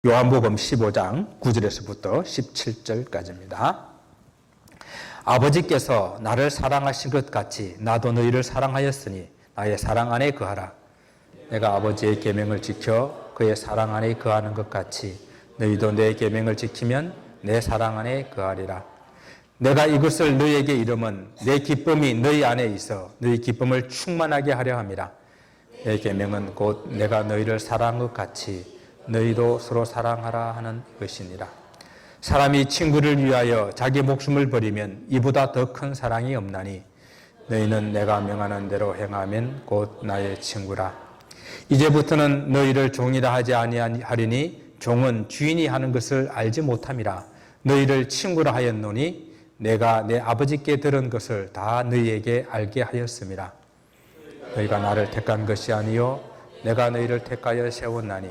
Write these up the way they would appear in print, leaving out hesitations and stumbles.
요한복음 15장 9절에서부터 17절까지입니다. 아버지께서 나를 사랑하신 것 같이 나도 너희를 사랑하였으니 나의 사랑 안에 거하라. 내가 아버지의 계명을 지켜 그의 사랑 안에 거하는 것 같이 너희도 내 계명을 지키면 내 사랑 안에 거하리라. 내가 이것을 너희에게 이름은 내 기쁨이 너희 안에 있어 너희 기쁨을 충만하게 하려 함이라. 내 계명은 곧 내가 너희를 사랑한 것 같이 너희도 서로 사랑하라 하는 것이니라. 사람이 친구를 위하여 자기 목숨을 버리면 이보다 더 큰 사랑이 없나니 너희는 내가 명하는 대로 행하면 곧 나의 친구라. 이제부터는 너희를 종이라 하지 아니하리니 종은 주인이 하는 것을 알지 못함이라. 너희를 친구라 하였노니 내가 내 아버지께 들은 것을 다 너희에게 알게 하였음이라. 너희가 나를 택한 것이 아니요 내가 너희를 택하여 세웠나니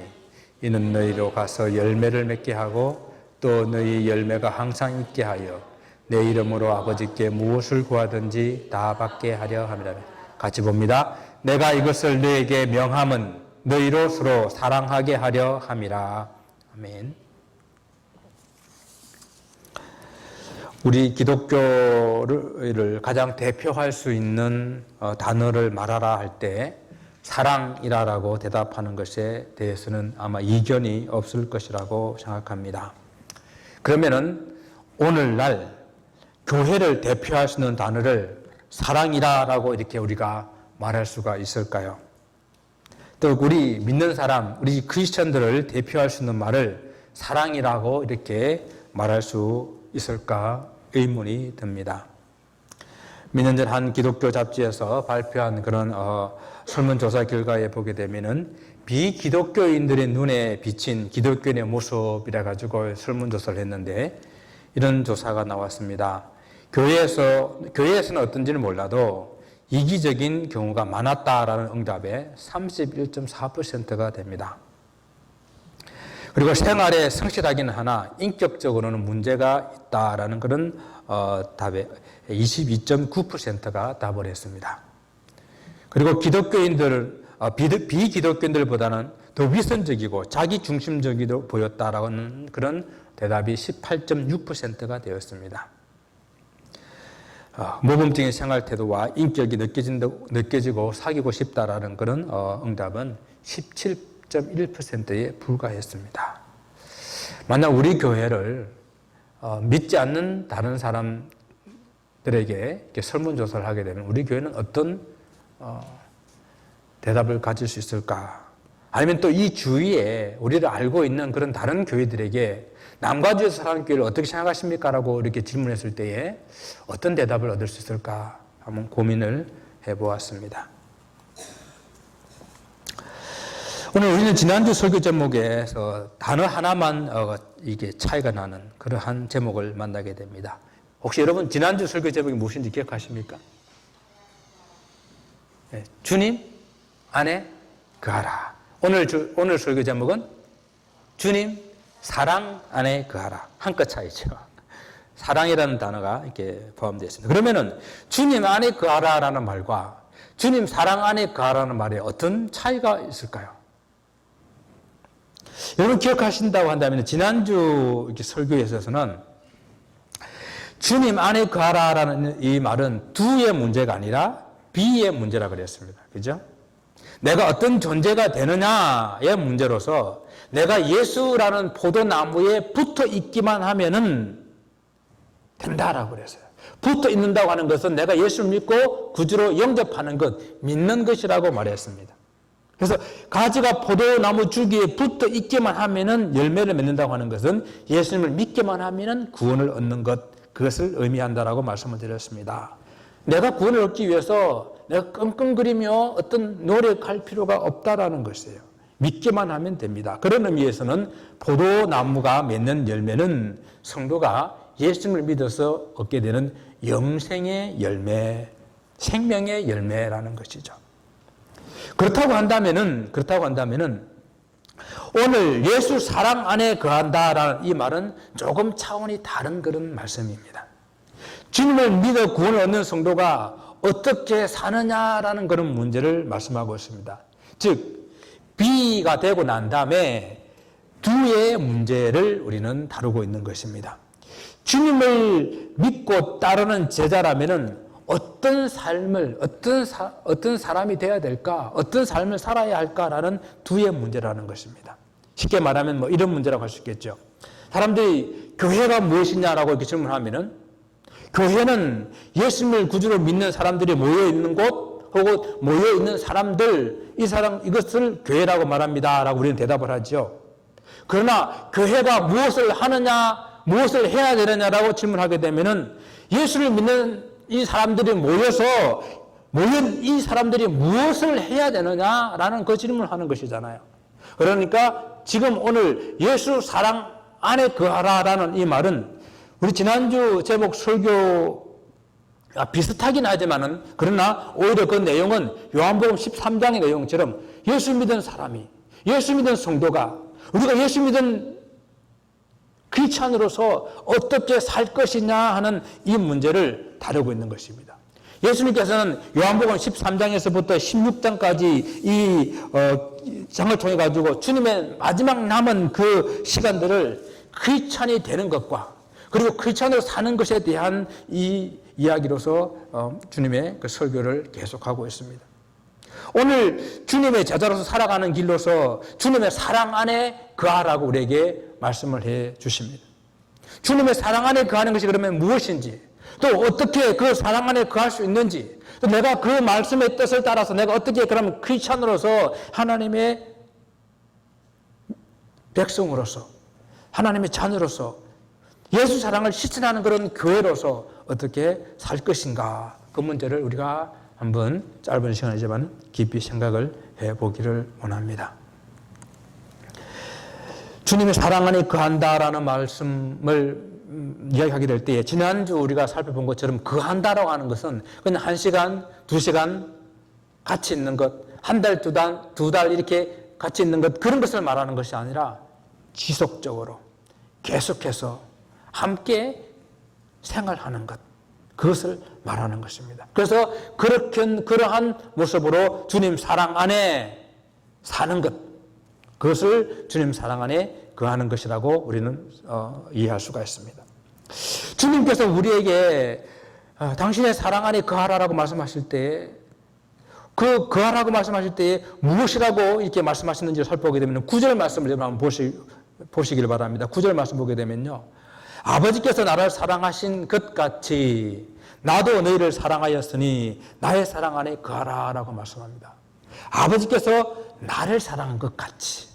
이는 너희로 가서 열매를 맺게 하고 또 너희 열매가 항상 있게 하여 내 이름으로 아버지께 무엇을 구하든지 다 받게 하려 함이라. 같이 봅니다. 내가 이것을 너희에게 명함은 너희로 서로 사랑하게 하려 함이라. 아멘. 우리 기독교를 가장 대표할 수 있는 단어를 말하라 할 때 사랑이라고 대답하는 것에 대해서는 아마 이견이 없을 것이라고 생각합니다. 그러면은 오늘날 교회를 대표할 수 있는 단어를 사랑이라고 이렇게 우리가 말할 수가 있을까요? 또 우리 믿는 사람, 우리 크리스천들을 대표할 수 있는 말을 사랑이라고 이렇게 말할 수 있을까 의문이 듭니다. 몇 년 전 한 기독교 잡지에서 발표한 그런 설문조사 결과에 보게 되면은 비기독교인들의 눈에 비친 기독교인의 모습이라 가지고 설문조사를 했는데 이런 조사가 나왔습니다. 교회에서는 어떤지는 몰라도 이기적인 경우가 많았다라는 응답에 31.4%가 됩니다. 그리고 생활에 성실하기는 하나 인격적으로는 문제가 있다라는 그런 답에 22.9%가 답을 했습니다. 그리고 비기독교인들보다는 더 위선적이고 자기중심적이도 보였다라는 그런 대답이 18.6%가 되었습니다. 모범적인 생활 태도와 인격이 느껴지고 사귀고 싶다라는 그런 응답은 17.1%에 불과했습니다. 만약 우리 교회를 믿지 않는 다른 사람들에게 설문조사를 하게 되면 우리 교회는 어떤 대답을 가질 수 있을까? 아니면 또 이 주위에 우리를 알고 있는 그런 다른 교회들에게 남가주에서 사는 교회를 어떻게 생각하십니까? 라고 이렇게 질문했을 때에 어떤 대답을 얻을 수 있을까? 한번 고민을 해보았습니다. 오늘 우리는 지난주 설교 제목에서 단어 하나만 이게 차이가 나는 그러한 제목을 만나게 됩니다. 혹시 여러분 지난주 설교 제목이 무엇인지 기억하십니까? 네, 주님 안에 거하라. 오늘 설교 제목은 주님 사랑 안에 거하라. 한끗 차이죠. 사랑이라는 단어가 이렇게 포함되어 있습니다. 그러면은 주님 안에 거하라라는 말과 주님 사랑 안에 거하라는 말에 어떤 차이가 있을까요? 여러분 기억하신다고 한다면 지난주 이렇게 설교에 있어서는 주님 안에 거하라라는 이 말은 두의 문제가 아니라 비의 문제라 그랬습니다. 그죠? 내가 어떤 존재가 되느냐의 문제로서 내가 예수라는 포도나무에 붙어 있기만 하면은 된다라고 그랬어요. 붙어 있는다고 하는 것은 내가 예수를 믿고 구주로 영접하는 것, 믿는 것이라고 말했습니다. 그래서 가지가 포도나무 줄기에 붙어 있기만 하면은 열매를 맺는다고 하는 것은 예수님을 믿기만 하면은 구원을 얻는 것, 그것을 의미한다라고 말씀을 드렸습니다. 내가 구원을 얻기 위해서 내가 끙끙거리며 어떤 노력할 필요가 없다라는 것이에요. 믿기만 하면 됩니다. 그런 의미에서는 포도나무가 맺는 열매는 성도가 예수님을 믿어서 얻게 되는 영생의 열매, 생명의 열매라는 것이죠. 그렇다고 한다면은 오늘 예수 사랑 안에 거한다라는 이 말은 조금 차원이 다른 그런 말씀입니다. 주님을 믿어 구원을 얻는 성도가 어떻게 사느냐라는 그런 문제를 말씀하고 있습니다. 즉, 비가 되고 난 다음에 두의 문제를 우리는 다루고 있는 것입니다. 주님을 믿고 따르는 제자라면은 어떤 삶을, 어떤 사람이 되어야 될까, 어떤 삶을 살아야 할까라는 두의 문제라는 것입니다. 쉽게 말하면 뭐 이런 문제라고 할 수 있겠죠. 사람들이 교회가 무엇이냐라고 이렇게 질문하면은, 교회는 예수님을 구주로 믿는 사람들이 모여 있는 곳, 혹은 모여 있는 사람들, 이것을 교회라고 말합니다라고 우리는 대답을 하죠. 그러나 교회가 무엇을 하느냐, 무엇을 해야 되느냐라고 질문하게 되면은 예수를 믿는 이 사람들이 모인 이 사람들이 무엇을 해야 되느냐라는 그 질문을 하는 것이잖아요. 그러니까 지금 오늘 예수 사랑 안에 거하라라는 이 말은 우리 지난주 제목 설교 비슷하긴 하지만은, 그러나 오히려 그 내용은 요한복음 13장의 내용처럼 예수 믿은 사람이, 예수 믿은 성도가, 우리가 예수 믿은 크리스찬으로서 어떻게 살 것이냐 하는 이 문제를 다루고 있는 것입니다. 예수님께서는 요한복음 13장에서부터 16장까지 이 장을 통해 가지고 주님의 마지막 남은 그 시간들을 크리스찬이 되는 것과, 그리고 크리스찬으로 사는 것에 대한 이 이야기로서 주님의 그 설교를 계속하고 있습니다. 오늘 주님의 제자로서 살아가는 길로서 주님의 사랑 안에 거하라고 우리에게 말씀을 해 주십니다. 주님의 사랑 안에 거하는 것이 그러면 무엇인지, 또 어떻게 그 사랑 안에 거할 수 있는지, 또 내가 그 말씀의 뜻을 따라서 내가 어떻게 그러면 크리스찬으로서 하나님의 백성으로서, 하나님의 자녀로서 예수 사랑을 실천하는 그런 교회로서 어떻게 살 것인가, 그 문제를 우리가 한번 짧은 시간이지만 깊이 생각을 해보기를 원합니다. 주님의 사랑 안에 거한다라는 말씀을 이야기하게 될 때에, 지난주 우리가 살펴본 것처럼 거한다라고 하는 것은 그냥 1시간, 2시간 같이 있는 것, 한 달, 두 달 이렇게 같이 있는 것, 그런 것을 말하는 것이 아니라 지속적으로 계속해서 함께 생활하는 것, 그것을 말하는 것입니다. 그래서 그러한 모습으로 주님 사랑 안에 사는 것, 그것을 주님 사랑 안에 거하는 것이라고 우리는 이해할 수가 있습니다. 주님께서 우리에게 당신의 사랑 안에 거하라고 말씀하실 때, 그 거하라고 말씀하실 때에 무엇이라고 이렇게 말씀하시는지를 살펴보게 되면 9절 말씀을 한번 보시길 바랍니다. 9절 말씀 보게 되면요, 아버지께서 나를 사랑하신 것 같이 나도 너희를 사랑하였으니 나의 사랑 안에 거하라 라고 말씀합니다. 아버지께서 나를 사랑한 것 같이,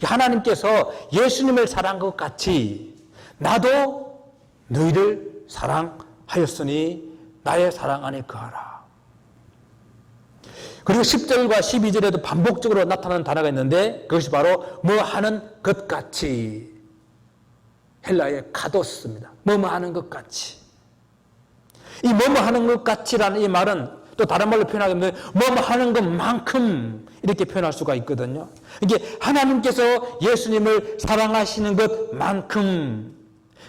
하나님께서 예수님을 사랑한 것 같이 나도 너희를 사랑하였으니 나의 사랑 안에 거하라. 그리고 10절과 12절에도 반복적으로 나타나는 단어가 있는데, 그것이 바로 뭐 하는 것 같이, 헬라의 카도스입니다. 뭐뭐 하는 것 같이. 이 뭐뭐 하는 것 같이라는 이 말은 또 다른 말로 표현하게 되면 뭐뭐 하는 것만큼 이렇게 표현할 수가 있거든요. 이게 하나님께서 예수님을 사랑하시는 것만큼,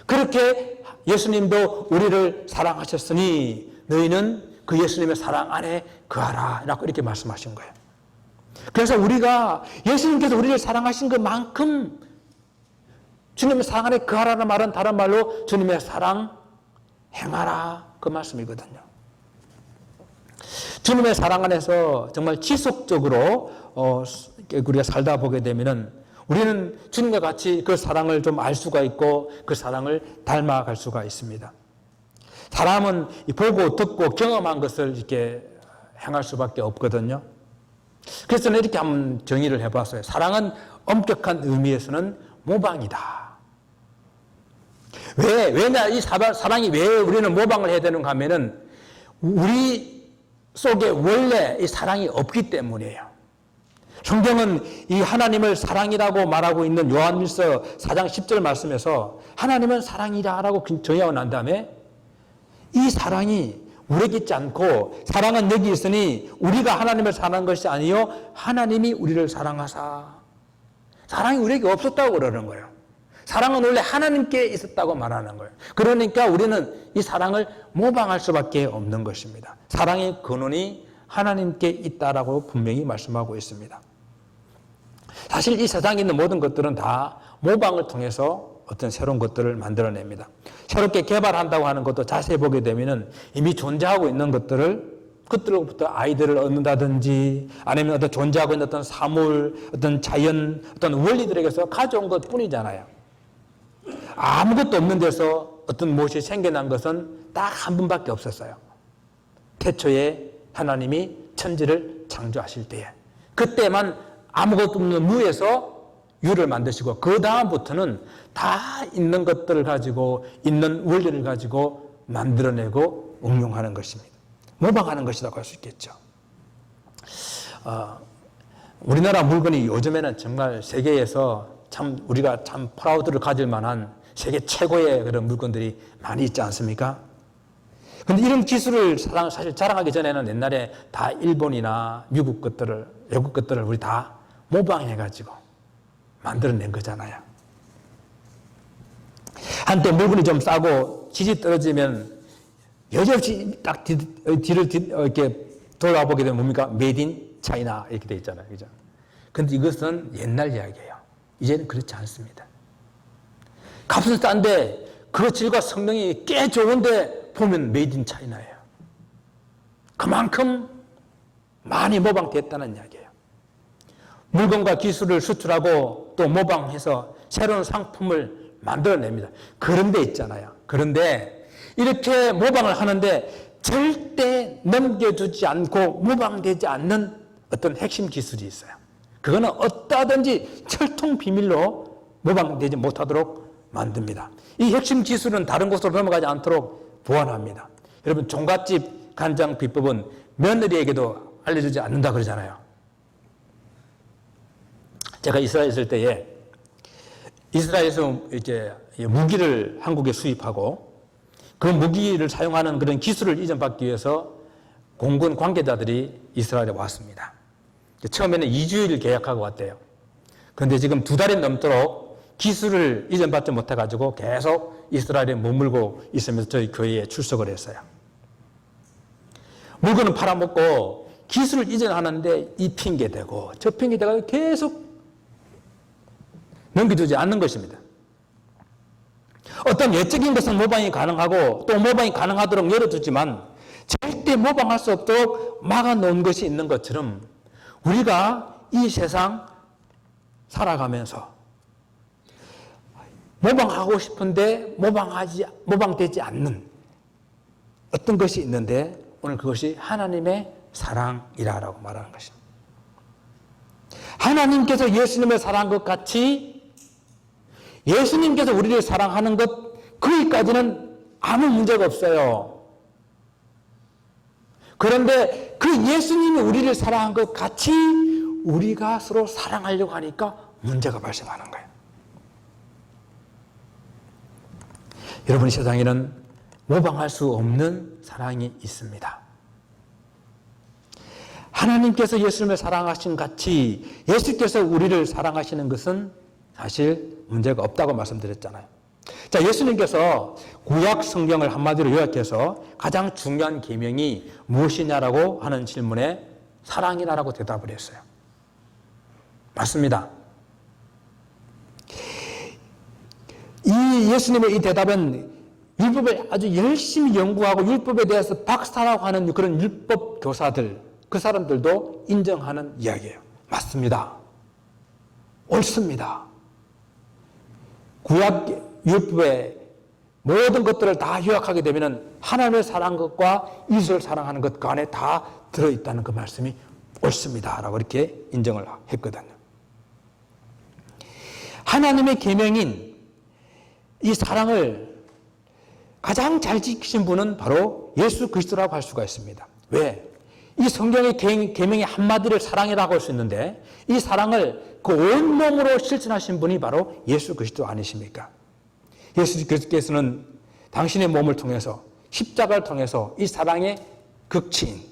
그렇게 예수님도 우리를 사랑하셨으니 너희는 그 예수님의 사랑 안에 거하라 라고 이렇게 말씀하신 거예요. 그래서 우리가 예수님께서 우리를 사랑하신 것만큼 주님의 사랑 안에 거하라는 말은 다른 말로 주님의 사랑 행하라, 그 말씀이거든요. 주님의 사랑 안에서 정말 지속적으로 우리가 살다 보게 되면은 우리는 주님과 같이 그 사랑을 좀 알 수가 있고 그 사랑을 닮아갈 수가 있습니다. 사람은 보고 듣고 경험한 것을 이렇게 행할 수밖에 없거든요. 그래서 저는 이렇게 한번 정의를 해봤어요. 사랑은 엄격한 의미에서는 모방이다. 왜냐, 이 사랑이 왜 우리는 모방을 해야 되는가 하면은 우리 속에 원래 이 사랑이 없기 때문이에요. 성경은 이 하나님을 사랑이라고 말하고 있는 요한일서 4장 10절 말씀에서 하나님은 사랑이라고 정의하고 난 다음에 이 사랑이 우리에게 있지 않고, 사랑은 여기 있으니 우리가 하나님을 사랑한 것이 아니요 하나님이 우리를 사랑하사. 사랑이 우리에게 없었다고 그러는 거예요. 사랑은 원래 하나님께 있었다고 말하는 거예요. 그러니까 우리는 이 사랑을 모방할 수밖에 없는 것입니다. 사랑의 근원이 하나님께 있다라고 분명히 말씀하고 있습니다. 사실 이 세상에 있는 모든 것들은 다 모방을 통해서 어떤 새로운 것들을 만들어냅니다. 새롭게 개발한다고 하는 것도 자세히 보게 되면은 이미 존재하고 있는 그들로부터 아이디어를 얻는다든지 아니면 어떤 존재하고 있는 어떤 사물, 어떤 자연, 어떤 원리들에게서 가져온 것 뿐이잖아요. 아무것도 없는 데서 어떤 무엇이 생겨난 것은 딱 한 번밖에 없었어요. 태초에 하나님이 천지를 창조하실 때에. 그때만 아무것도 없는 무에서 유를 만드시고 그 다음부터는 다 있는 것들을 가지고 있는 원리를 가지고 만들어내고 응용하는 것입니다. 모방하는 것이라고 할 수 있겠죠. 우리나라 물건이 요즘에는 정말 세계에서 참 우리가 참 프라우드를 가질 만한 세계 최고의 그런 물건들이 많이 있지 않습니까? 그런데 이런 기술을 사실 자랑하기 전에는 옛날에 다 일본이나 미국 것들을, 외국 것들을 우리 다 모방해가지고 만들어낸 거잖아요. 한때 물건이 좀 싸고 질이 떨어지면 여지없이 딱 뒤를 이렇게 돌아보게 되면 뭡니까? 메이드 인 차이나 이렇게 돼 있잖아요. 그죠? 근데 이것은 옛날 이야기예요. 이제는 그렇지 않습니다. 값은 싼데 그 질과 성능이 꽤 좋은데 보면 메이드 인 차이나예요. 그만큼 많이 모방됐다는 이야기예요. 물건과 기술을 수출하고 또 모방해서 새로운 상품을 만들어냅니다. 그런데 있잖아요. 그런데 이렇게 모방을 하는데 절대 넘겨주지 않고 모방되지 않는 어떤 핵심 기술이 있어요. 그거는 어떠하든지 철통 비밀로 모방되지 못하도록 만듭니다. 이 핵심 기술은 다른 곳으로 넘어가지 않도록 보완합니다. 여러분, 종갓집 간장 비법은 며느리에게도 알려주지 않는다 그러잖아요. 제가 이스라엘에 있을 때에 이스라엘에서 이제 무기를 한국에 수입하고 그 무기를 사용하는 그런 기술을 이전받기 위해서 공군 관계자들이 이스라엘에 왔습니다. 처음에는 2주일 계약하고 왔대요. 그런데 지금 2달이 넘도록 기술을 이전받지 못해가지고 계속 이스라엘에 머물고 있으면서 저희 교회에 출석을 했어요. 물건은 팔아먹고 기술을 이전하는데 이 핑계대고 저 핑계대고 계속 넘겨주지 않는 것입니다. 어떤 외적인 것은 모방이 가능하고 또 모방이 가능하도록 열어두지만 절대 모방할 수 없도록 막아놓은 것이 있는 것처럼 우리가 이 세상 살아가면서 모방하고 싶은데 모방되지 않는 어떤 것이 있는데 오늘 그것이 하나님의 사랑이라고 말하는 것입니다. 하나님께서 예수님을 사랑한 것 같이 예수님께서 우리를 사랑하는 것 거기까지는 아무 문제가 없어요. 그런데 그 예수님이 우리를 사랑한 것 같이 우리가 서로 사랑하려고 하니까 문제가 발생하는 거예요. 여러분, 세상에는 모방할 수 없는 사랑이 있습니다. 하나님께서 예수님을 사랑하신 같이 예수께서 우리를 사랑하시는 것은 사실 문제가 없다고 말씀드렸잖아요. 자, 예수님께서 구약 성경을 한마디로 요약해서 가장 중요한 계명이 무엇이냐라고 하는 질문에 사랑이라고 대답을 했어요. 맞습니다. 이 예수님의 이 대답은 율법을 아주 열심히 연구하고 율법에 대해서 박사라고 하는 그런 율법 교사들, 그 사람들도 인정하는 이야기예요. 맞습니다. 옳습니다. 구약 율법의 모든 것들을 다 요약하게 되면 하나님을 사랑하는 것과 이웃을 사랑하는 것 그 안에 다 들어있다는 그 말씀이 옳습니다. 라고 이렇게 인정을 했거든요. 하나님의 계명인 이 사랑을 가장 잘 지키신 분은 바로 예수 그리스도라고 할 수가 있습니다. 왜? 이 성경의 계명의 한마디를 사랑이라고 할 수 있는데 이 사랑을 그 온몸으로 실천하신 분이 바로 예수 그리스도 아니십니까? 예수 그리스도께서는 당신의 몸을 통해서 십자가를 통해서 이 사랑의 극치인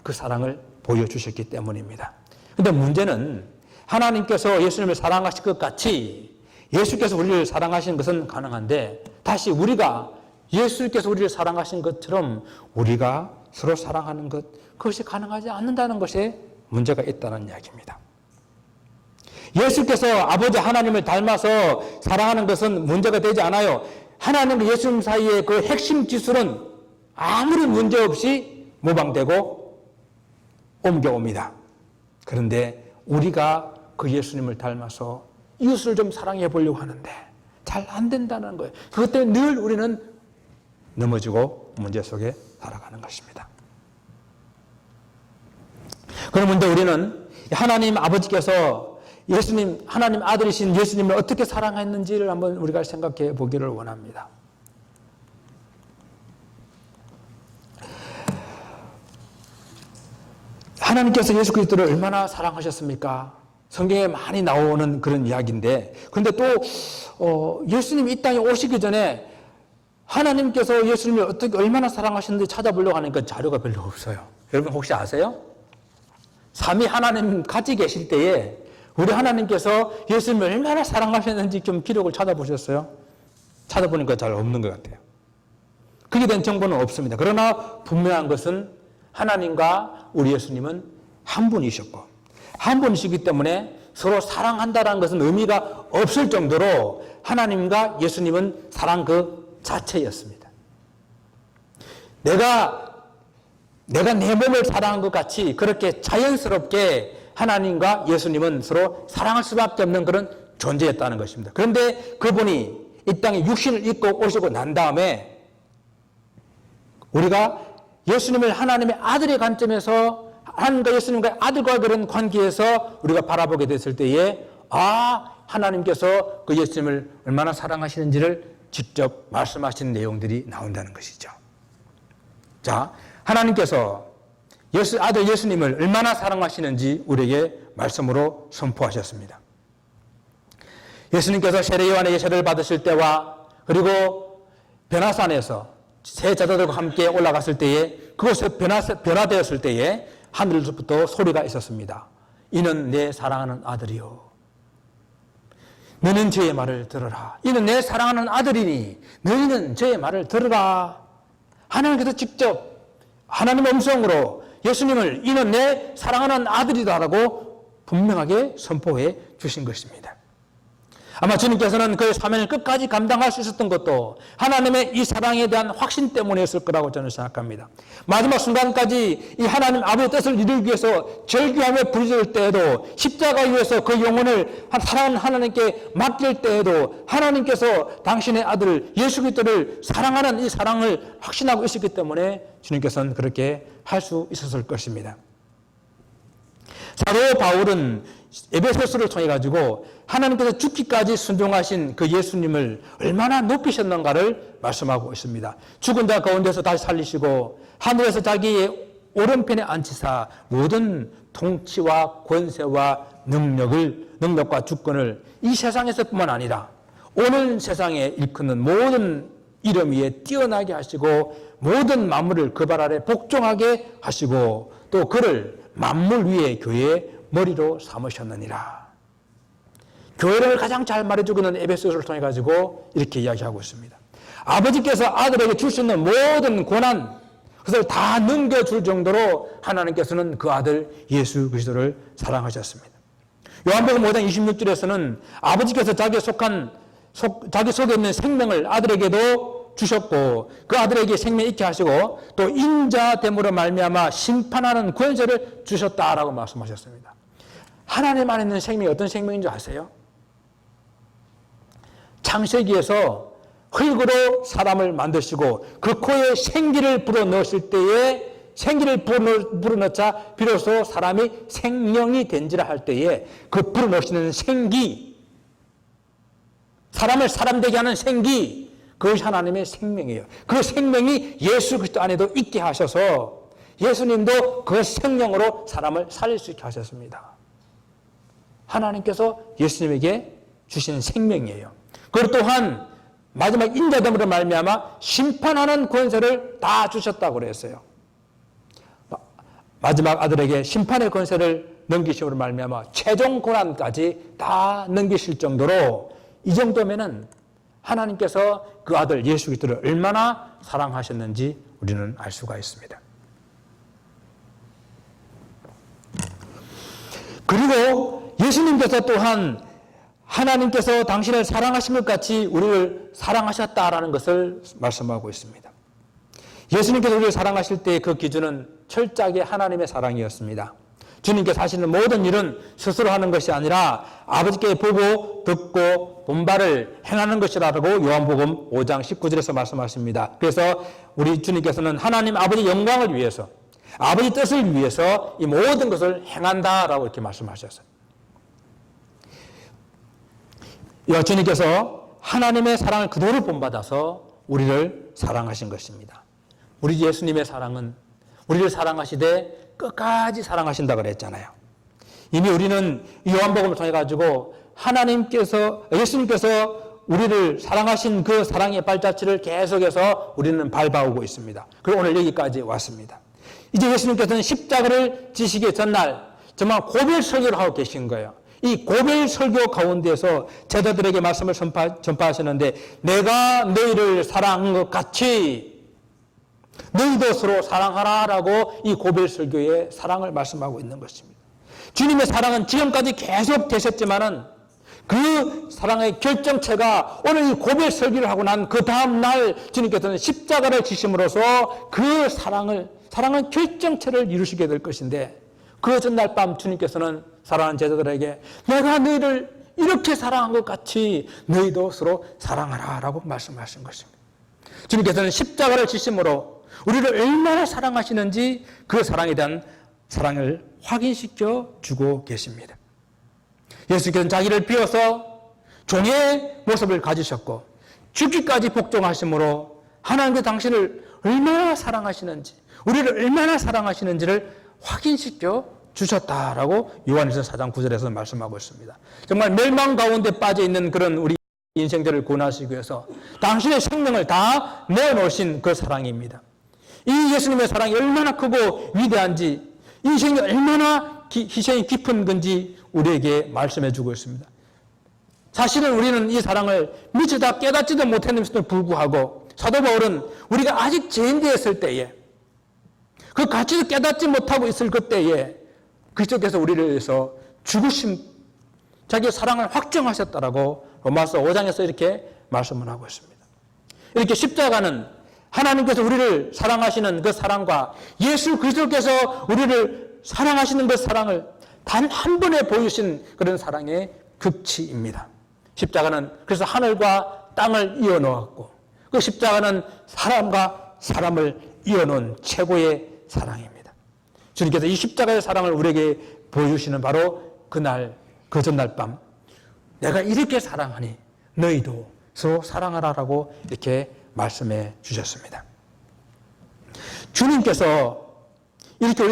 그 사랑을 보여주셨기 때문입니다. 그런데 문제는 하나님께서 예수님을 사랑하실 것 같이 예수께서 우리를 사랑하시는 것은 가능한데 다시 우리가 예수께서 우리를 사랑하신 것처럼 우리가 서로 사랑하는 것 그것이 가능하지 않는다는 것에 문제가 있다는 이야기입니다. 예수께서 아버지 하나님을 닮아서 사랑하는 것은 문제가 되지 않아요. 하나님과 예수님 사이의 그 핵심 기술은 아무리 문제 없이 모방되고 옮겨옵니다. 그런데 우리가 그 예수님을 닮아서 이웃을 좀 사랑해 보려고 하는데 잘 안 된다는 거예요. 그것 때문에 늘 우리는 넘어지고 문제 속에 살아가는 것입니다. 그런데 우리는 하나님 아버지께서 예수님, 하나님 아들이신 예수님을 어떻게 사랑했는지를 한번 우리가 생각해 보기를 원합니다. 하나님께서 예수 그리스도를 얼마나 사랑하셨습니까? 성경에 많이 나오는 그런 이야기인데, 그런데 또 예수님이 이 땅에 오시기 전에 하나님께서 예수님을 어떻게 얼마나 사랑하셨는지 찾아보려고 하니까 자료가 별로 없어요. 여러분 혹시 아세요? 삼위 하나님 같이 계실 때에 우리 하나님께서 예수님을 얼마나 사랑하셨는지 좀 기록을 찾아보셨어요? 찾아보니까 잘 없는 것 같아요. 그게 된 정보는 없습니다. 그러나 분명한 것은 하나님과 우리 예수님은 한 분이셨고 한 분이시기 때문에 서로 사랑한다는 것은 의미가 없을 정도로 하나님과 예수님은 사랑 그 자체였습니다. 내가 내 몸을 사랑한 것 같이 그렇게 자연스럽게 하나님과 예수님은 서로 사랑할 수밖에 없는 그런 존재였다는 것입니다. 그런데 그분이 이 땅에 육신을 입고 오시고 난 다음에 우리가 예수님을 하나님의 아들의 관점에서 하나님과 예수님과 아들과 그런 관계에서 우리가 바라보게 됐을 때에 하나님께서 그 예수님을 얼마나 사랑하시는지를 직접 말씀하신 내용들이 나온다는 것이죠. 자, 하나님께서 아들 예수님을 얼마나 사랑하시는지 우리에게 말씀으로 선포하셨습니다. 예수님께서 세례 요한에게 세례를 받으실 때와 그리고 변화산에서 세 제자들과 함께 올라갔을 때에 그곳에 변화되었을 때에 하늘로부터 소리가 있었습니다. 이는 내 사랑하는 아들이요. 너는 저의 말을 들으라. 이는 내 사랑하는 아들이니 너희는 저의 말을 들으라. 하나님께서 직접 하나님의 음성으로 예수님을 이는 내 사랑하는 아들이다라고 분명하게 선포해 주신 것입니다. 아마 주님께서는 그의 사명을 끝까지 감당할 수 있었던 것도 하나님의 이 사랑에 대한 확신 때문이었을 거라고 저는 생각합니다. 마지막 순간까지 이 하나님 아버지의 뜻을 이루기 위해서 절규하며 부르짖을 때에도 십자가 위에서 그 영혼을 사랑하는 하나님께 맡길 때에도 하나님께서 당신의 아들 예수 그리스도를 사랑하는 이 사랑을 확신하고 있었기 때문에 주님께서는 그렇게 할 수 있었을 것입니다. 사도 바울은 에베소서를 통해 가지고 하나님께서 죽기까지 순종하신 그 예수님을 얼마나 높이셨는가를 말씀하고 있습니다. 죽은 자 가운데서 다시 살리시고 하늘에서 자기의 오른편에 앉히사 모든 통치와 권세와 능력과 주권을 이 세상에서뿐만 아니라 오는 세상에 일컫는 모든 이름 위에 뛰어나게 하시고 모든 만물을 그 발 아래 복종하게 하시고 또 그를 만물 위에 교회의 머리로 삼으셨느니라. 교회를 가장 잘 말해주고 있는 에베소서를 통해 가지고 이렇게 이야기하고 있습니다. 아버지께서 아들에게 줄 수 있는 모든 고난 그것을 다 넘겨줄 정도로 하나님께서는 그 아들 예수 그리스도를 사랑하셨습니다. 요한복음 5장 26절에서는 아버지께서 자기 속에 있는 생명을 아들에게도 주셨고 그 아들에게 생명 있게 하시고 또 인자됨으로 말미암아 심판하는 권세를 주셨다라고 말씀하셨습니다. 하나님 안에 있는 생명이 어떤 생명인 줄 아세요? 창세기에서 흙으로 사람을 만드시고 그 코에 생기를 불어넣으실 때에 생기를 불어넣자 비로소 사람이 생명이 된지라 할 때에 그 불어넣으시는 생기 사람을 사람 되게 하는 생기 그것이 하나님의 생명이에요. 그 생명이 예수 그리스도 안에도 있게 하셔서 예수님도 그 생명으로 사람을 살릴 수 있게 하셨습니다. 하나님께서 예수님에게 주시는 생명이에요. 그리고 또한 마지막 인자됨으로 말미암아 심판하는 권세를 다 주셨다고 그랬어요. 마지막 아들에게 심판의 권세를 넘기심으로 말미암아 최종 고난까지 다 넘기실 정도로 이 정도면은 하나님께서 그 아들 예수 그리스도를 얼마나 사랑하셨는지 우리는 알 수가 있습니다. 그리고 예수님께서 또한 하나님께서 당신을 사랑하신 것 같이 우리를 사랑하셨다라는 것을 말씀하고 있습니다. 예수님께서 우리를 사랑하실 때 그 기준은 철저하게 하나님의 사랑이었습니다. 주님께서 하시는 모든 일은 스스로 하는 것이 아니라 아버지께 보고 듣고 본바를 행하는 것이라고 요한복음 5장 19절에서 말씀하십니다. 그래서 우리 주님께서는 하나님 아버지 영광을 위해서, 아버지 뜻을 위해서 이 모든 것을 행한다라고 이렇게 말씀하셨어요. 주님께서 하나님의 사랑을 그대로 본받아서 우리를 사랑하신 것입니다. 우리 예수님의 사랑은 우리를 사랑하시되 끝까지 사랑하신다 그랬잖아요. 이미 우리는 요한복음을 통해 가지고 예수님께서 우리를 사랑하신 그 사랑의 발자취를 계속해서 우리는 밟아오고 있습니다. 그리고 오늘 여기까지 왔습니다. 이제 예수님께서는 십자가를 지시기 전날 정말 고별 설교를 하고 계신 거예요. 이 고별 설교 가운데서 제자들에게 말씀을 전파하시는데, 내가 너희를 사랑한 것 같이 너희도 서로 사랑하라라고 이 고별 설교의 사랑을 말씀하고 있는 것입니다. 주님의 사랑은 지금까지 계속 되셨지만은 그 사랑의 결정체가 오늘 이 고별 설교를 하고 난 그 다음 날 주님께서는 십자가를 지심으로써 그 사랑의 결정체를 이루시게 될 것인데, 그 전날 밤 주님께서는 사랑하는 제자들에게 내가 너희를 이렇게 사랑한 것 같이 너희도 서로 사랑하라라고 말씀하신 것입니다. 주님께서는 십자가를 지심으로 우리를 얼마나 사랑하시는지 그 사랑에 대한 사랑을 확인시켜 주고 계십니다. 예수께서는 자기를 비워서 종의 모습을 가지셨고 죽기까지 복종하심으로 하나님께 당신을 얼마나 사랑하시는지, 우리를 얼마나 사랑하시는지를 확인시켜 주셨다라고 요한일서 4장 9절에서 말씀하고 있습니다. 정말 멸망 가운데 빠져 있는 그런 우리 인생들을 구원하시기 위해서 당신의 생명을 다 내어놓으신 그 사랑입니다. 이 예수님의 사랑이 얼마나 크고 위대한지, 인생이 얼마나 희생이 깊은 건지 우리에게 말씀해 주고 있습니다. 사실은 우리는 이 사랑을 미처 다 깨닫지도 못했음에도 불구하고 사도 바울은 우리가 아직 죄인되었을 때에, 그 가치도 깨닫지 못하고 있을 그때에 그리스도께서 우리를 위해서 죽으신, 자기의 사랑을 확정하셨다라고 로마서 5장에서 이렇게 말씀을 하고 있습니다. 이렇게 십자가는 하나님께서 우리를 사랑하시는 그 사랑과 예수 그리스도께서 우리를 사랑하시는 그 사랑을 단 한 번에 보여주신 그런 사랑의 극치입니다. 십자가는 그래서 하늘과 땅을 이어놓았고, 그 십자가는 사람과 사람을 이어놓은 최고의 사랑입니다. 주님께서 이 십자가의 사랑을 우리에게 보여주시는 바로 그날, 그 전날 밤, 내가 이렇게 사랑하니 너희도 서로 사랑하라라고 이렇게 말씀해 주셨습니다. 주님께서 이렇게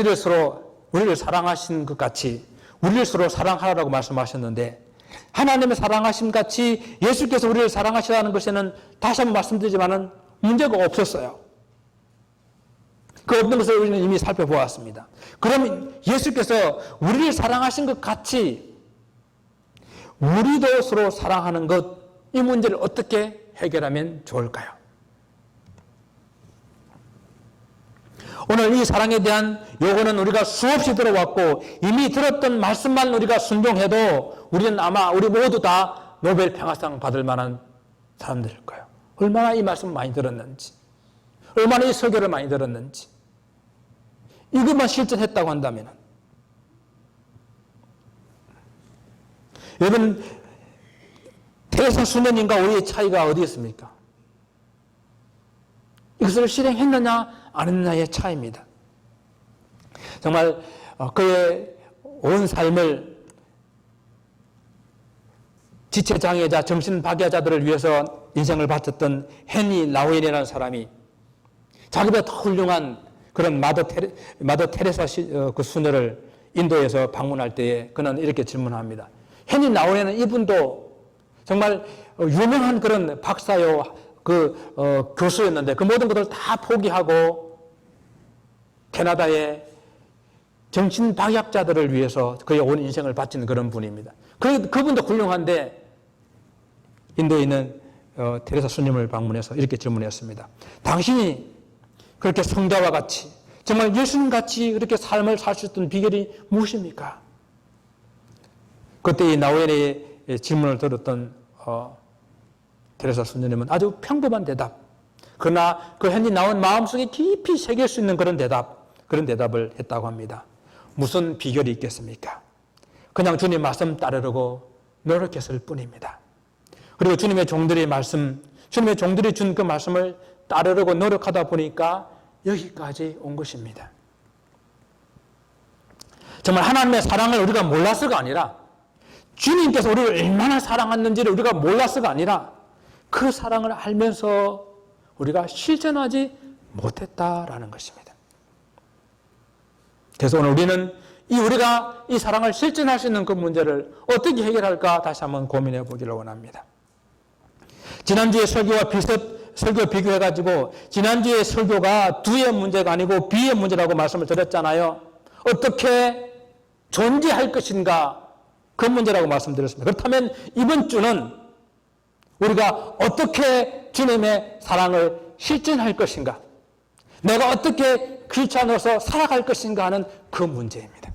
우리를 사랑하신 것 같이 우리를 서로 사랑하라고 말씀하셨는데, 하나님의 사랑하심 같이 예수께서 우리를 사랑하시라는 것에는 다시 한번 말씀드리지만은 문제가 없었어요. 그 없는 것을 우리는 이미 살펴보았습니다. 그러면 예수께서 우리를 사랑하신 것 같이 우리도 서로 사랑하는 것, 이 문제를 어떻게 해결하면 좋을까요? 오늘 이 사랑에 대한 요구는 우리가 수없이 들어왔고 이미 들었던 말씀만 우리가 순종해도 우리는 아마 우리 모두 다 노벨 평화상 받을 만한 사람들일 거예요. 얼마나 이 말씀 많이 들었는지, 얼마나 이 설교를 많이 들었는지, 이것만 실천했다고 한다면, 여러분, 대선 수년인가 우리의 차이가 어디 있습니까? 이것을 실행했느냐 안 했느냐의 차이입니다. 정말 그의 온 삶을 지체장애자, 정신박애자들을 위해서 인생을 바쳤던 헨리 라우엘이라는 사람이 자기보다 더 훌륭한 그런 마더 테레사 그 수녀를 인도에서 방문할 때에 그는 이렇게 질문합니다. 헨리 라우엘은 이분도 정말 유명한 그런 박사요, 교수였는데 그 모든 것을 다 포기하고 캐나다의 정신박약자들을 위해서 그의 온 인생을 바친 그런 분입니다. 그분도 훌륭한데 인도에 있는 테레사 수님을 방문해서 이렇게 질문했습니다. 당신이 그렇게 성자와 같이 정말 예수님 같이 그렇게 삶을 살 수 있던 비결이 무엇입니까? 그때 이 나우엔의 질문을 들었던 테레사 수녀님은 아주 평범한 대답, 그러나 그 현지 나온 마음속에 깊이 새길 수 있는 그런 대답을 했다고 합니다. 무슨 비결이 있겠습니까? 그냥 주님 말씀 따르려고 노력했을 뿐입니다. 그리고 주님의 종들이 준 그 말씀을 따르려고 노력하다 보니까 여기까지 온 것입니다. 정말 하나님의 사랑을 우리가 몰랐을가 아니라 주님께서 우리를 얼마나 사랑했는지를 우리가 몰랐을가 아니라 그 사랑을 알면서 우리가 실천하지 못했다라는 것입니다. 그래서 오늘 우리는 우리가 이 사랑을 실천할 수 있는 그 문제를 어떻게 해결할까 다시 한번 고민해 보기를 원합니다. 지난주에 설교와 설교 비교해가지고 지난주에 설교가 두의 문제가 아니고 비의 문제라고 말씀을 드렸잖아요. 어떻게 존재할 것인가 그 문제라고 말씀드렸습니다. 그렇다면 이번 주는 우리가 어떻게 주님의 사랑을 실천할 것인가, 내가 어떻게 크리스찬으로서 살아갈 것인가 하는 그 문제입니다.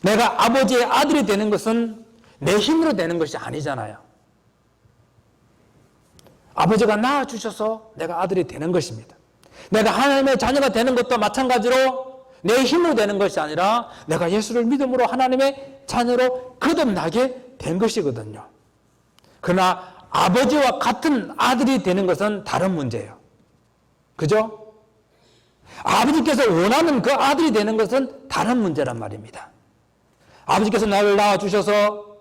내가 아버지의 아들이 되는 것은 내 힘으로 되는 것이 아니잖아요. 아버지가 낳아주셔서 내가 아들이 되는 것입니다. 내가 하나님의 자녀가 되는 것도 마찬가지로 내 힘으로 되는 것이 아니라 내가 예수를 믿음으로 하나님의 자녀로 거듭나게 된 것이거든요. 그러나 아버지와 같은 아들이 되는 것은 다른 문제예요. 그죠? 아버지께서 원하는 그 아들이 되는 것은 다른 문제란 말입니다. 아버지께서 나를 낳아주셔서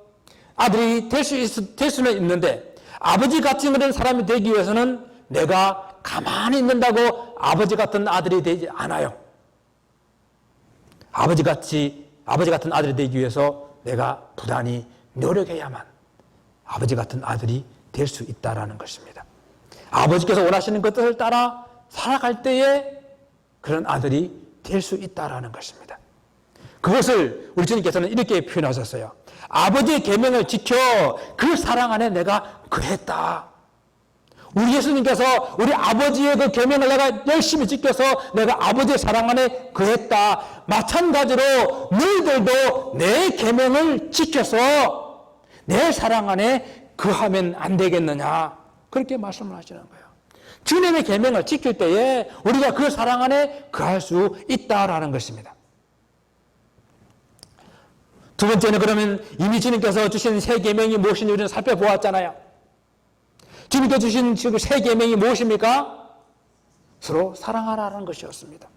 아들이 될 수는 있는데 아버지 같은 그런 사람이 되기 위해서는 내가 가만히 있는다고 아버지 같은 아들이 되지 않아요. 아버지 같은 아들이 되기 위해서 내가 부단히 노력해야만 아버지 같은 아들이 될 수 있다라는 것입니다. 아버지께서 원하시는 그 뜻을 따라 살아갈 때에 그런 아들이 될 수 있다라는 것입니다. 그것을 우리 주님께서는 이렇게 표현하셨어요. 아버지의 계명을 지켜 그 사랑 안에 내가 거했다. 우리 예수님께서 우리 아버지의 그 계명을 내가 열심히 지켜서 내가 아버지의 사랑 안에 거했다. 마찬가지로 너희들도 내 계명을 지켜서 내 사랑 안에 거하면 안 되겠느냐. 그렇게 말씀을 하시는 거예요. 주님의 계명을 지킬 때에 우리가 그 사랑 안에 거할 수 있다라는 것입니다. 두 번째는 그러면 이미 주님께서 주신 새 계명이 무엇인지 우리는 살펴보았잖아요. 주님께서 주신 새 계명이 무엇입니까? 서로 사랑하라는 것이었습니다.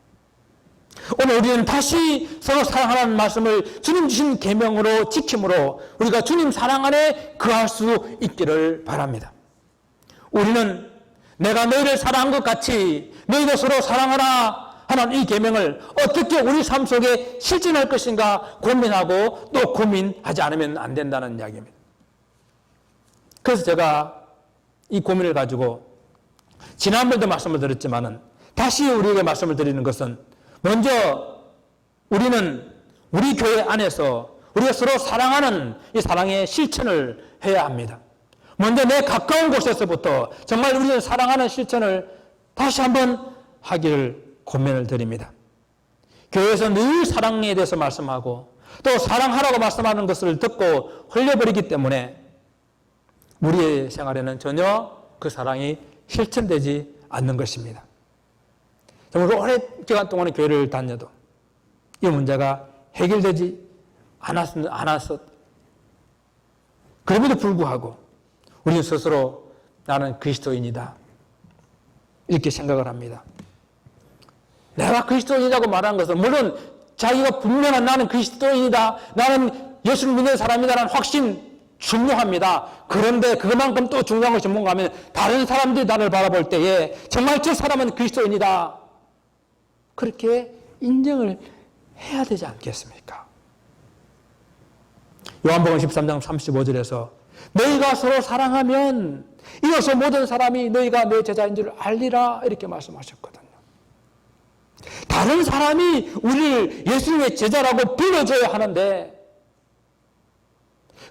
오늘 우리는 다시 서로 사랑하라는 말씀을 주님 주신 계명으로 지킴으로 우리가 주님 사랑 안에 거할 수 있기를 바랍니다. 우리는 내가 너희를 사랑한 것 같이 너희도 서로 사랑하라 하는 이 계명을 어떻게 우리 삶 속에 실천할 것인가 고민하고 또 고민하지 않으면 안 된다는 이야기입니다. 그래서 제가 이 고민을 가지고 지난번에도 말씀을 드렸지만은 다시 우리에게 말씀을 드리는 것은 먼저 우리는 우리 교회 안에서 우리가 서로 사랑하는 이 사랑의 실천을 해야 합니다. 먼저 내 가까운 곳에서부터 정말 우리는 사랑하는 실천을 다시 한번 하기를 고민을 드립니다. 교회에서 늘 사랑에 대해서 말씀하고 또 사랑하라고 말씀하는 것을 듣고 흘려버리기 때문에 우리의 생활에는 전혀 그 사랑이 실천되지 않는 것입니다. 정말 오랜 기간 동안에 교회를 다녀도 이 문제가 해결되지 않았었. 그럼에도 불구하고 우리는 스스로 나는 그리스도인이다 이렇게 생각을 합니다. 내가 그리스도인이라고 말하는 것은 물론 자기가 분명한 나는 그리스도인이다, 나는 예수를 믿는 사람이다라는 확신 중요합니다. 그런데 그만큼 또 중요한 것이 뭔가 하면 다른 사람들이 나를 바라볼 때에 정말 저 사람은 그리스도인이다 그렇게 인정을 해야 되지 않겠습니까? 요한복음 13장 35절에서 너희가 서로 사랑하면 이어서 모든 사람이 너희가 내 제자인 줄 알리라 이렇게 말씀하셨거든요. 다른 사람이 우리를 예수님의 제자라고 불러줘야 하는데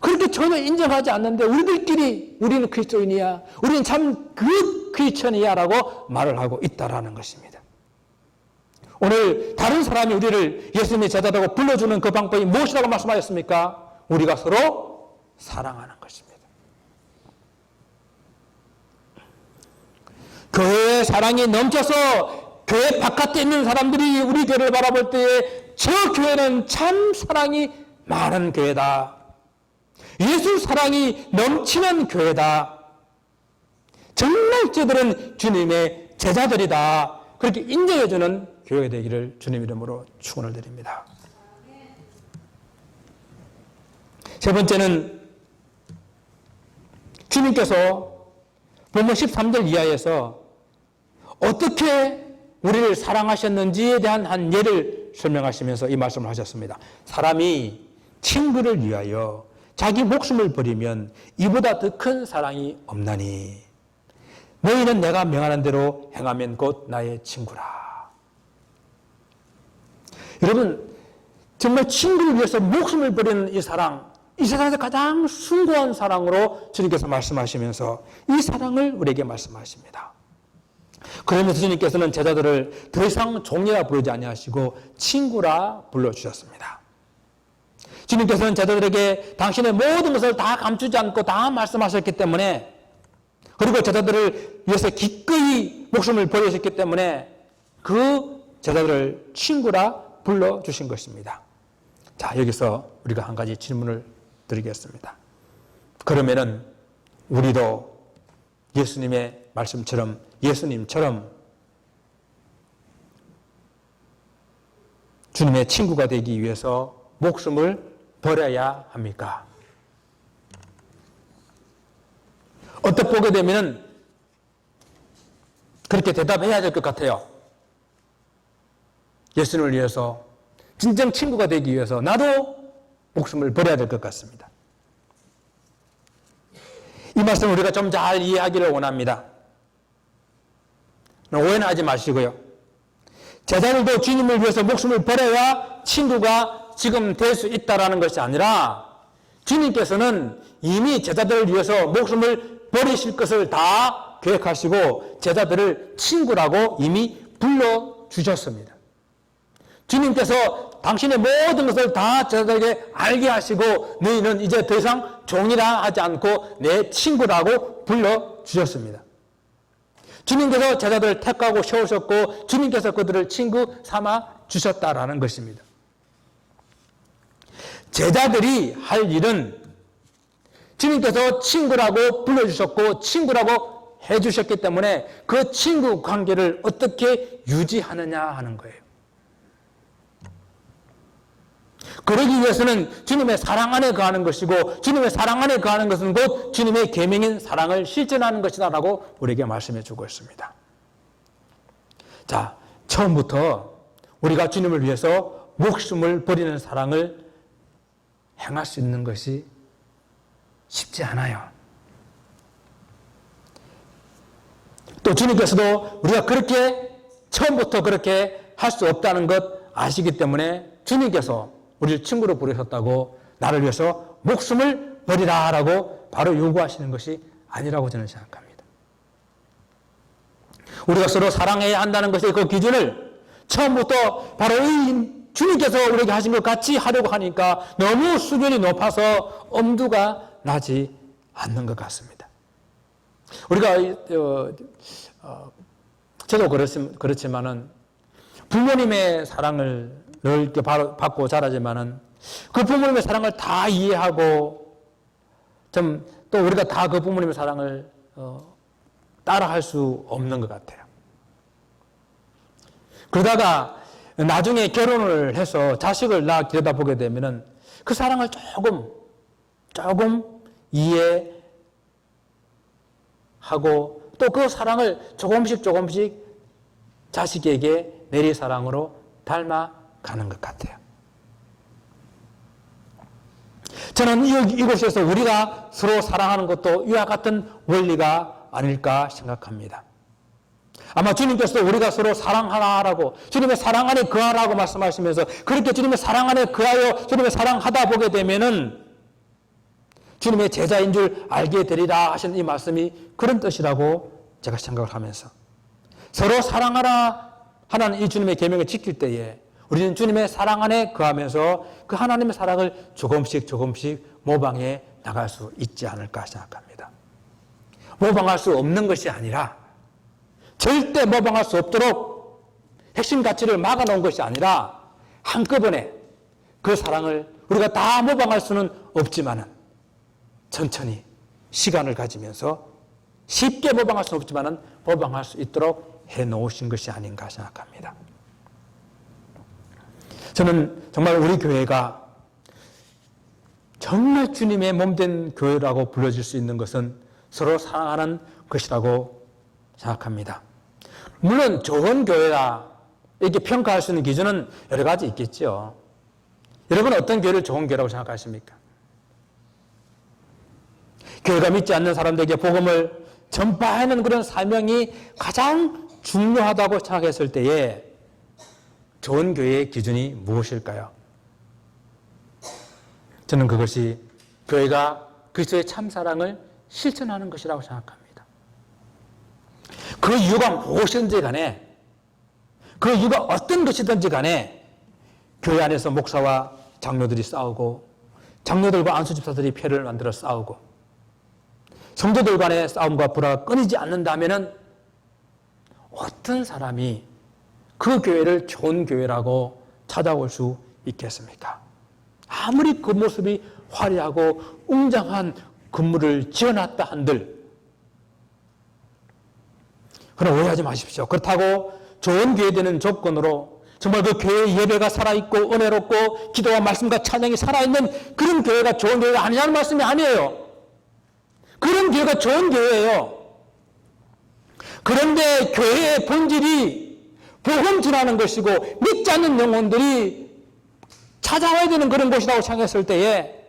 그렇게 전혀 인정하지 않는데 우리들끼리 우리는 그리스도인이야, 우리는 참 그 크리스천이야 라고 말을 하고 있다라는 것입니다. 오늘 다른 사람이 우리를 예수님의 제자라고 불러주는 그 방법이 무엇이라고 말씀하셨습니까? 우리가 서로 사랑하는 것입니다. 교회의 사랑이 넘쳐서 교회 바깥에 있는 사람들이 우리 교회를 바라볼 때에 저 교회는 참 사랑이 많은 교회다. 예수 사랑이 넘치는 교회다. 정말 저들은 주님의 제자들이다. 그렇게 인정해주는 교회 되기를 주님 이름으로 축원을 드립니다. 세 번째는 주님께서 본문 13절 이하에서 어떻게 우리를 사랑하셨는지에 대한 한 예를 설명하시면서 이 말씀을 하셨습니다. 사람이 친구를 위하여 자기 목숨을 버리면 이보다 더 큰 사랑이 없나니 너희는 내가 명하는 대로 행하면 곧 나의 친구라. 여러분, 정말 친구를 위해서 목숨을 버리는 이 사랑, 이 세상에서 가장 숭고한 사랑으로 주님께서 말씀하시면서 이 사랑을 우리에게 말씀하십니다. 그러면서 주님께서는 제자들을 더 이상 종이라 부르지 아니하시고 친구라 불러주셨습니다. 주님께서는 제자들에게 당신의 모든 것을 다 감추지 않고 다 말씀하셨기 때문에, 그리고 제자들을 위해서 기꺼이 목숨을 버리셨기 때문에 그 제자들을 친구라 불러주신 것입니다. 자, 여기서 우리가 한 가지 질문을 드리겠습니다. 그러면은 우리도 예수님의 말씀처럼, 예수님처럼 주님의 친구가 되기 위해서 목숨을 버려야 합니까? 어떻게 보게 되면 그렇게 대답해야 될 것 같아요. 예수님을 위해서, 진정 친구가 되기 위해서 나도 목숨을 버려야 될 것 같습니다. 이 말씀을 우리가 좀 잘 이해하기를 원합니다. 오해는 하지 마시고요. 제자들도 주님을 위해서 목숨을 버려야 친구가 지금 될 수 있다는 것이 아니라 주님께서는 이미 제자들을 위해서 목숨을 버리실 것을 다 계획하시고 제자들을 친구라고 이미 불러주셨습니다. 주님께서 당신의 모든 것을 다 제자들에게 알게 하시고 너희는 이제 더 이상 종이라 하지 않고 내 친구라고 불러주셨습니다. 주님께서 제자들을 택하고 세우셨고 주님께서 그들을 친구 삼아 주셨다라는 것입니다. 제자들이 할 일은 주님께서 친구라고 불러주셨고 친구라고 해주셨기 때문에 그 친구 관계를 어떻게 유지하느냐 하는 거예요. 그러기 위해서는 주님의 사랑 안에 거하는 것이고 주님의 사랑 안에 거하는 것은 곧 주님의 계명인 사랑을 실천하는 것이다 라고 우리에게 말씀해 주고 있습니다. 자, 처음부터 우리가 주님을 위해서 목숨을 버리는 사랑을 행할 수 있는 것이 쉽지 않아요. 또 주님께서도 우리가 그렇게 처음부터 그렇게 할 수 없다는 것 아시기 때문에 주님께서 우리를 친구로 부르셨다고 나를 위해서 목숨을 버리라 라고 바로 요구하시는 것이 아니라고 저는 생각합니다. 우리가 서로 사랑해야 한다는 것의 그 기준을 처음부터 바로 이 주님께서 우리에게 하신 것 같이 하려고 하니까 너무 수준이 높아서 엄두가 나지 않는 것 같습니다. 우리가 저도 그렇지만은 부모님의 사랑을 늘 이렇게 받고 자라지만은 그 부모님의 사랑을 다 이해하고 좀 또 우리가 다 그 부모님의 사랑을 따라할 수 없는 것 같아요. 그러다가 나중에 결혼을 해서 자식을 낳아 들여다보게 되면은 그 사랑을 조금 이해하고 또 그 사랑을 조금씩 자식에게 내리사랑으로 닮아가는 것 같아요. 저는 이곳에서 우리가 서로 사랑하는 것도 이와 같은 원리가 아닐까 생각합니다. 아마 주님께서도 우리가 서로 사랑하라고, 주님의 사랑 안에 거하라고 말씀하시면서 그렇게 주님의 사랑 안에 거하여 주님의 사랑하다 보게 되면은 주님의 제자인 줄 알게 되리라 하신 이 말씀이 그런 뜻이라고 제가 생각을 하면서 서로 사랑하라 하는 이 주님의 계명을 지킬 때에 우리는 주님의 사랑 안에 거하면서 그 하나님의 사랑을 조금씩 모방해 나갈 수 있지 않을까 생각합니다. 모방할 수 없는 것이 아니라, 절대 모방할 수 없도록 핵심 가치를 막아놓은 것이 아니라, 한꺼번에 그 사랑을 우리가 다 모방할 수는 없지만은 천천히 시간을 가지면서 쉽게 모방할 수는 없지만은 모방할 수 있도록 해놓으신 것이 아닌가 생각합니다. 저는 정말 우리 교회가 정말 주님의 몸된 교회라고 불러질 수 있는 것은 서로 사랑하는 것이라고 생각합니다. 물론 좋은 교회다 이렇게 평가할 수 있는 기준은 여러 가지 있겠죠. 여러분 어떤 교회를 좋은 교회라고 생각하십니까? 교회가 믿지 않는 사람들에게 복음을 전파하는 그런 사명이 가장 중요하다고 생각했을 때에 좋은 교회의 기준이 무엇일까요? 저는 그것이 교회가 그리스도의 참사랑을 실천하는 것이라고 생각합니다. 그 이유가 무엇이든지 간에, 그 이유가 어떤 것이든지 간에 교회 안에서 목사와 장로들이 싸우고 장로들과 안수집사들이 패를 만들어 싸우고 성도들 간의 싸움과 불화가 끊이지 않는다면 어떤 사람이 그 교회를 좋은 교회라고 찾아올 수 있겠습니까? 아무리 그 모습이 화려하고 웅장한 건물을 지어놨다 한들, 그럼 오해하지 마십시오. 그렇다고 좋은 교회 되는 조건으로 정말 그 교회의 예배가 살아있고 은혜롭고 기도와 말씀과 찬양이 살아있는 그런 교회가 좋은 교회가 아니냐는 말씀이 아니에요. 그런 교회가 좋은 교회예요. 그런데 교회의 본질이 복음 전하는 것이고 믿지 않는 영혼들이 찾아와야 되는 그런 곳이라고 생각했을 때에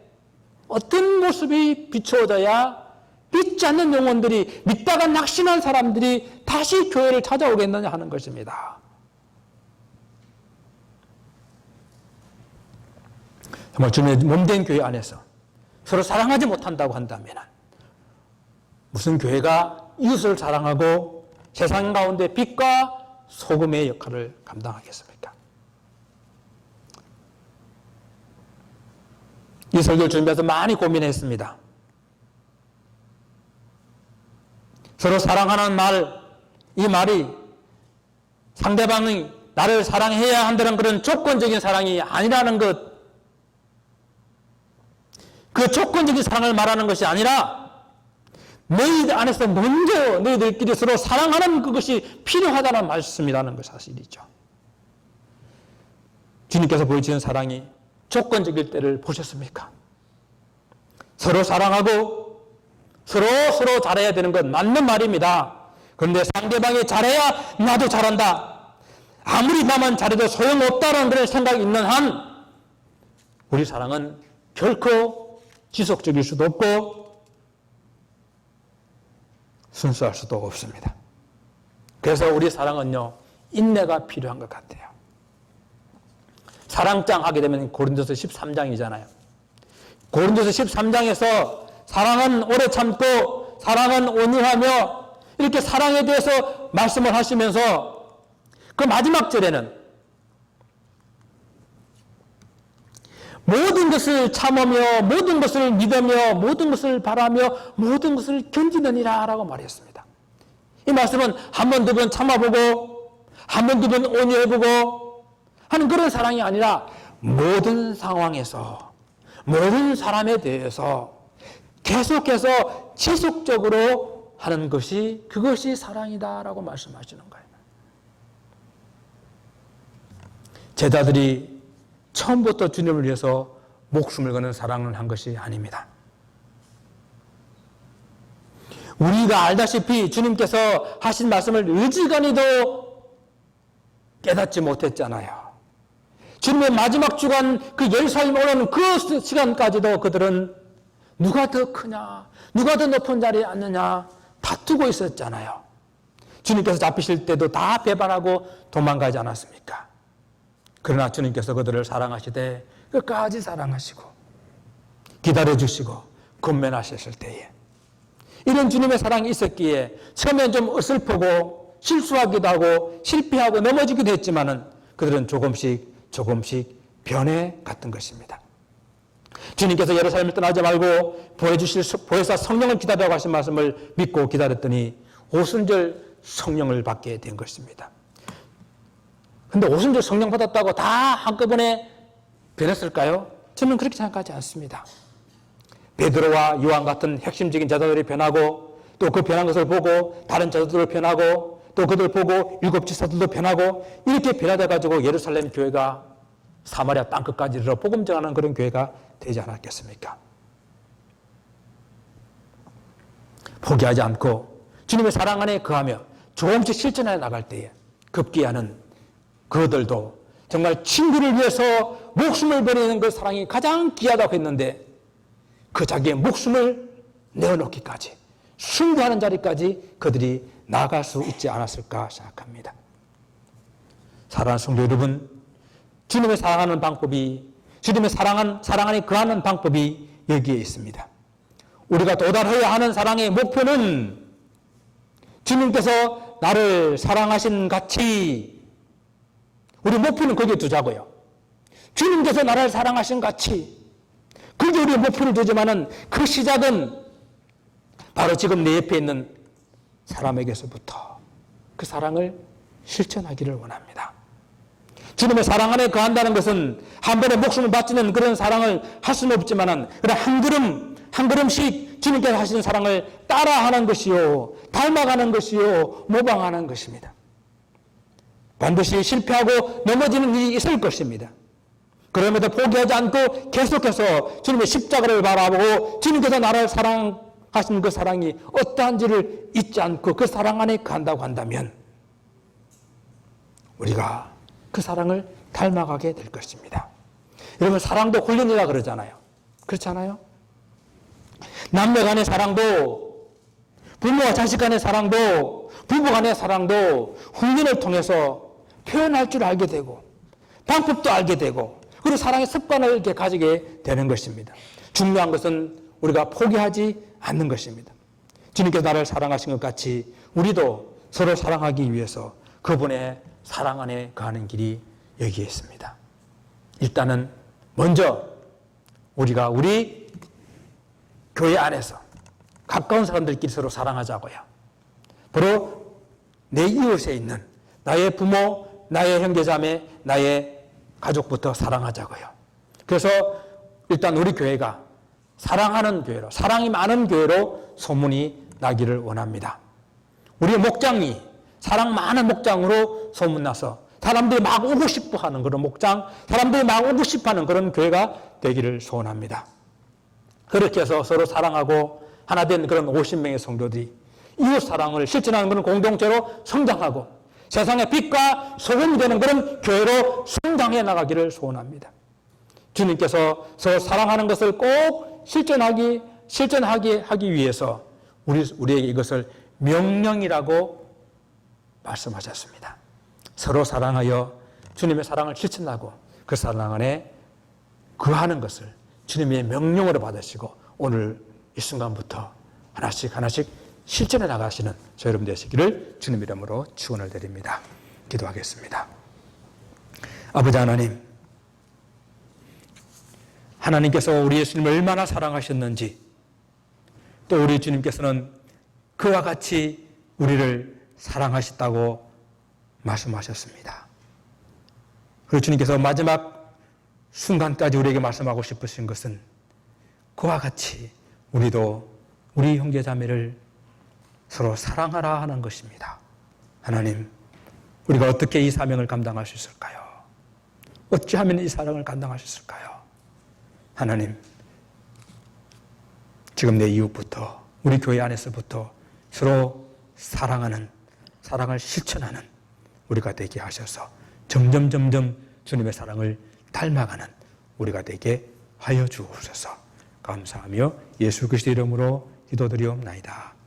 어떤 모습이 비추어져야 믿지 않는 영혼들이, 믿다가 낙심한 사람들이 다시 교회를 찾아오겠느냐 하는 것입니다. 정말 주님의 몸된 교회 안에서 서로 사랑하지 못한다고 한다면 무슨 교회가 이웃을 사랑하고 세상 가운데 빛과 소금의 역할을 감당하겠습니까? 이 설교를 준비해서 많이 고민했습니다. 서로 사랑하는 말, 이 말이 상대방이 나를 사랑해야 한다는 그런 조건적인 사랑이 아니라는 것, 그 조건적인 사랑을 말하는 것이 아니라 너희들 안에서 먼저 너희들끼리 서로 사랑하는 그것이 필요하다는 말씀이라는 것 사실이죠. 주님께서 보여주신 사랑이 조건적일 때를 보셨습니까? 서로 사랑하고 서로 잘해야 되는 건 맞는 말입니다. 그런데 상대방이 잘해야 나도 잘한다. 아무리 나만 잘해도 소용없다는 그런 생각이 있는 한 우리 사랑은 결코 지속적일 수도 없고 순수할 수도 없습니다. 그래서 우리 사랑은요, 인내가 필요한 것 같아요. 사랑장 하게 되면 고린도서 13장이잖아요. 고린도서 13장에서 사랑은 오래 참고 사랑은 온유하며 이렇게 사랑에 대해서 말씀을 하시면서 그 마지막 절에는 모든 것을 참으며 모든 것을 믿으며 모든 것을 바라며 모든 것을 견디느니라 라고 말했습니다. 이 말씀은 한 번, 두 번 참아보고 한 번, 두 번 온유해보고 하는 그런 사랑이 아니라 모든 상황에서 모든 사람에 대해서 계속해서 지속적으로 하는 것이 그것이 사랑이다라고 말씀하시는 거예요. 제자들이 처음부터 주님을 위해서 목숨을 거는 사랑을 한 것이 아닙니다. 우리가 알다시피 주님께서 하신 말씀을 일지간히도 깨닫지 못했잖아요. 주님의 마지막 주간 그 예루살렘 오는 그 시간까지도 그들은 누가 더 크냐, 누가 더 높은 자리에 앉느냐 다투고 있었잖아요. 주님께서 잡히실 때도 다 배반하고 도망가지 않았습니까? 그러나 주님께서 그들을 사랑하시되 끝까지 사랑하시고 기다려주시고 권면하셨을 때에 이런 주님의 사랑이 있었기에 처음엔 좀 어설프고 실수하기도 하고 실패하고 넘어지기도 했지만은 그들은 조금씩 조금씩 변해갔던 것입니다. 주님께서 예루살렘을 떠나지 말고 보혜사 성령을 기다리라고 하신 말씀을 믿고 기다렸더니 오순절 성령을 받게 된 것입니다. 근데 오순절 성령 받았다고 다 한꺼번에 변했을까요? 저는 그렇게 생각하지 않습니다. 베드로와 요한 같은 핵심적인 제자들이 변하고 또 그 변한 것을 보고 다른 제자들을 변하고 또 그들 보고 일곱 지사들도 변하고 이렇게 변화돼 가지고 예루살렘 교회가 사마리아 땅끝까지 이르러 복음 전하는 그런 교회가 되지 않았겠습니까? 포기하지 않고 주님의 사랑 안에 거하며 조금씩 실천해 나갈 때에 급기야는 그들도 정말 친구를 위해서 목숨을 버리는 그 사랑이 가장 귀하다고 했는데 그 자기의 목숨을 내어놓기까지 순교하는 자리까지 그들이 나아갈 수 있지 않았을까 생각합니다. 사랑하는 성도 여러분, 주님의 사랑하는 방법이, 주님의 사랑 안에 거하는 방법이 여기에 있습니다. 우리가 도달해야 하는 사랑의 목표는 주님께서 나를 사랑하신 같이, 우리 목표는 거기에 두자고요. 주님께서 나를 사랑하신 같이, 그게 우리의 목표를 두지만은 그 시작은 바로 지금 내 옆에 있는 사람에게서부터 그 사랑을 실천하기를 원합니다. 주님의 사랑 안에 거한다는 것은 한 번에 목숨을 바치는 그런 사랑을 할 수는 없지만은 그냥 한 걸음씩 주님께서 하시는 사랑을 따라하는 것이요, 닮아가는 것이요, 모방하는 것입니다. 반드시 실패하고 넘어지는 일이 있을 것입니다. 그럼에도 포기하지 않고 계속해서 주님의 십자가를 바라보고 주님께서 나를 사랑하신 그 사랑이 어떠한지를 잊지 않고 그 사랑 안에 간다고 한다면 우리가 그 사랑을 닮아가게 될 것입니다. 여러분, 사랑도 훈련이라 그러잖아요. 그렇잖아요? 남녀 간의 사랑도, 부모와 자식 간의 사랑도, 부부 간의 사랑도 훈련을 통해서 표현할 줄 알게 되고 방법도 알게 되고 그리고 사랑의 습관을 이렇게 가지게 되는 것입니다. 중요한 것은 우리가 포기하지 않는 것입니다. 주님께서 나를 사랑하신 것 같이 우리도 서로 사랑하기 위해서 그분의 사랑 안에 거하는 길이 여기에 있습니다. 일단은 먼저 우리가 우리 교회 안에서 가까운 사람들끼리 서로 사랑하자고요. 바로 내 이웃에 있는 나의 부모, 나의 형제자매, 나의 가족부터 사랑하자고요. 그래서 일단 우리 교회가 사랑하는 교회로, 사랑이 많은 교회로 소문이 나기를 원합니다. 우리의 목장이 사랑 많은 목장으로 소문나서 사람들이 막 오고 싶어 하는 그런 목장, 사람들이 막 오고 싶어 하는 그런 교회가 되기를 소원합니다. 그렇게 해서 서로 사랑하고 하나 된 그런 50명의 성도들이 이웃 사랑을 실천하는 그런 공동체로 성장하고 세상의 빛과 소금이 되는 그런 교회로 성장해 나가기를 소원합니다. 주님께서 서로 사랑하는 것을 꼭 실천하게 하기 위해서 우리에게 이것을 명령이라고 말씀하셨습니다. 서로 사랑하여 주님의 사랑을 실천하고 그 사랑 안에 거하는 것을 주님의 명령으로 받으시고 오늘 이 순간부터 하나씩 실천해 나가시는 저 여러분 되시기를 주님 이름으로 축원을 드립니다. 기도하겠습니다. 아버지 하나님, 하나님께서 우리 예수님을 얼마나 사랑하셨는지 또 우리 주님께서는 그와 같이 우리를 사랑하셨다고 말씀하셨습니다. 그리고 주님께서 마지막 순간까지 우리에게 말씀하고 싶으신 것은 그와 같이 우리도 우리 형제자매를 서로 사랑하라 하는 것입니다. 하나님, 우리가 어떻게 이 사명을 감당할 수 있을까요? 어찌하면 이 사랑을 감당할 수 있을까요? 하나님, 지금 내 이웃부터 우리 교회 안에서부터 서로 사랑을 실천하는 우리가 되게 하셔서 점점 주님의 사랑을 닮아가는 우리가 되게 하여 주옵소서. 감사하며 예수 그리스도 이름으로 기도드리옵나이다.